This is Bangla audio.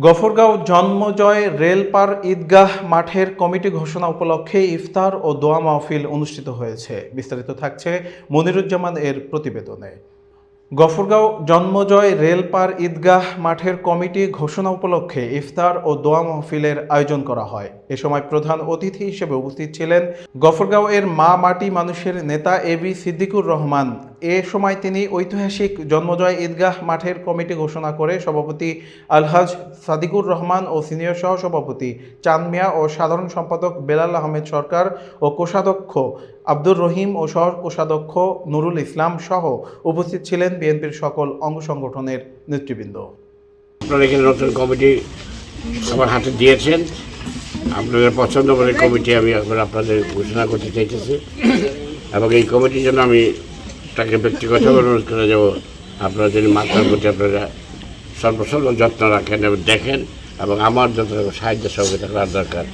গফরগাঁও জন্মজয় রেলপার ঈদগাহ মাঠের কমিটি ঘোষণা উপলক্ষে ইফতার ও দোয়া মাহফিল অনুষ্ঠিত হয়েছে। বিস্তারিত থাকছে মনিরুজ্জামান এর প্রতিবেদনে। গফরগাঁও জন্মজয় রেলপার ঈদগাহ মাঠের কমিটি ঘোষণা উপলক্ষে ইফতার ও দোয়া মাহফিলের আয়োজন করা হয়। এ সময় প্রধান অতিথি হিসেবে উপস্থিত ছিলেন গফরগাঁও এর মা মাটি মানুষের নেতা এবি সিদ্দিকুর রহমান। এ সময় তিনি ঐতিহাসিক জন্মজয় ঈদগাহ মাঠের কমিটি ঘোষণা করে সভাপতি আলহাজ সাদিকুর রহমান ও সিনিয়র সহসভাপতি চাঁদ মিয়া ও সাধারণ সম্পাদক বেলাল আহমেদ সরকার ও কোষাধ্যক্ষ আব্দুর রহিম ও সহ কোষাধ্যক্ষ নুরুল ইসলাম সহ উপস্থিত ছিলেন বিএনপির সকল অঙ্গ সংগঠনের নেতৃবৃন্দ। আপনারা এখানে নতুন কমিটি আমার হাতে দিয়েছেন, আপনাদের পছন্দ করে কমিটি আমি এখন আপনাদের ঘোষণা করতে চাইতেছি এবং এই কমিটির জন্য আমি তাকে ব্যক্তিগতভাবে অনুরোধ করে যাব আপনারা যদি মাত্রার প্রতি আপনারা সর্বসর্ব যত্ন রাখেন এবং দেখেন এবং আমার যত সাহায্য সহযোগিতা করার দরকার